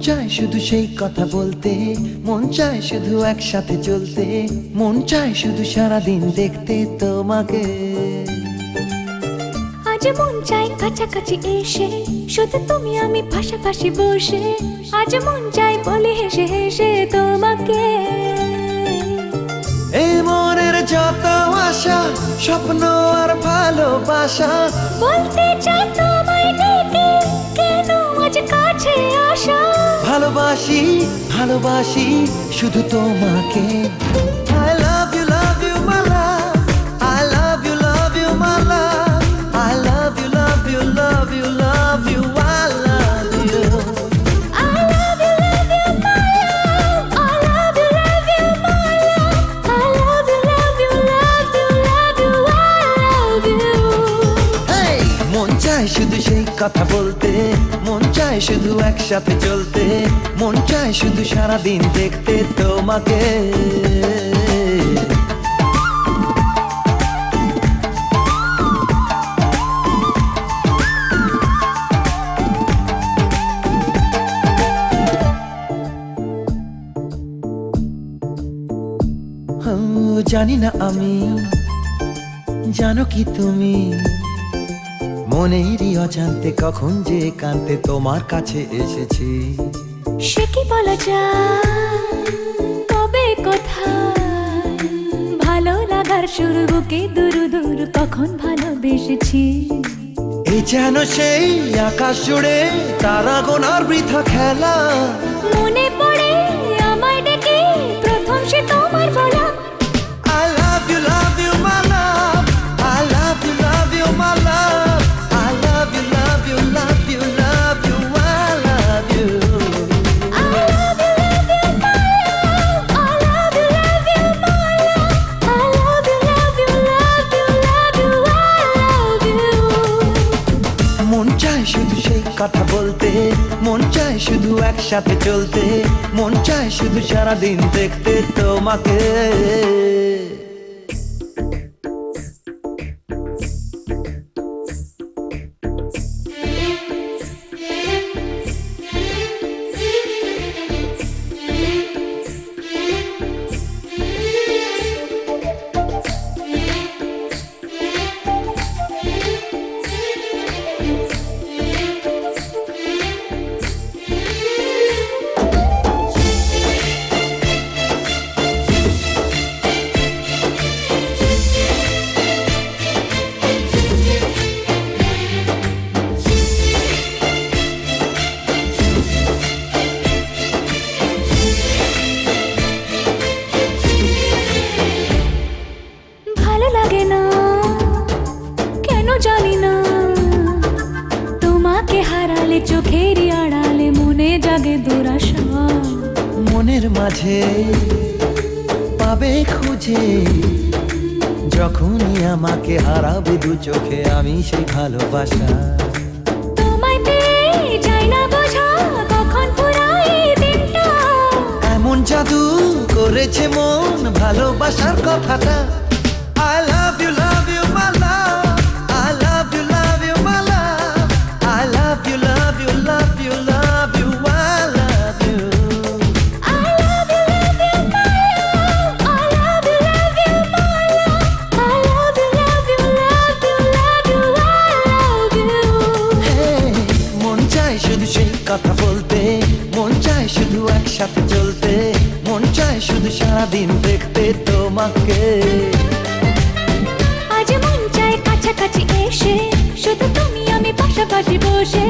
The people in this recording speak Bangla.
চায় শুধু সেই কথা বলতে, মন চায় শুধু একসাথে চলতে, মন চায় শুধু সারাদিন দেখতে তোমাকে। আজ মন চায় কাছাকাছি এসে, শুধু তুমি আমি পাশাপাশি বসে, আজ মন চায় বলে হেসে হেসে তোমাকে। এই মনের যত আশা, স্বপ্ন আর ভালোবাসা, বলতে চাই তোমায় ডেকে, কেন আজ কাছে আসা। ভালোবাসি ভালোবাসি শুধু তোমাকে। I love you my love, I love you my love, I love you love you love you love you, I love you. I love you my love, I love you my love, I love you love you love you, I love you. Hey! মন চায় শুধু সেই কথা বলতে, মন চায় শুধু একসাথে চলতে, মন চায় শুধু সারাদিন দেখতে তোমাকে। জানি না আমি, জানো কি তুমি, মনেরই অজান্তে কখন যে কান্তে তোমার কাছে এসেছি। সে কি বলা যায়, কবে কোথায়, ভালো লাগার শুরু বুকে দূর দূর কখন ভালোবেসেছি। এই যেন সেই আকাশ জুড়ে তারা গোনার বৃথা খেলা, মনে পড়ে আমায় ডেকে প্রথম সে তোমার বলা। I love you my love, I love you my love, I love you love you love you love you, I love you. I love you my love, I love you my love, I love you love you love you, I love you. মন চায় শুধু সেই কথা বলতে, মন চায় শুধু একসাথে চলতে, মন চায় শুধু সারাদিন দেখতে তোমাকে। লাগে না কেন জানি না, তোমাকে হারালে চোখেরই আড়ালে মনে জাগে দুরাশা। মনের মাঝে পাবে খুঁজে, যখনই আমাকে হারাবে দু চোখে আমি সেই ভালোবাসা। তোমায় পেয়ে যাই না বোঝা কখন ফুরায় দিনটা, এমন জাদু করেছে মন ভালোবাসার কথাটা। I love you my love, I love you my love, I love you love you love you love you, I love you. I love you my love, I love you my love, I love you love you love you, I love you. Hey! মন চায় শুধু সেই কথা বলতে, মন চায় শুধু একসাথে চলতে, মন চায় শুধু সারাদিন দেখতে তোমাকে। আজ মন চায় কাছাকাছি এসে, শুধু তুমি আমি পাশাপাশি বসে,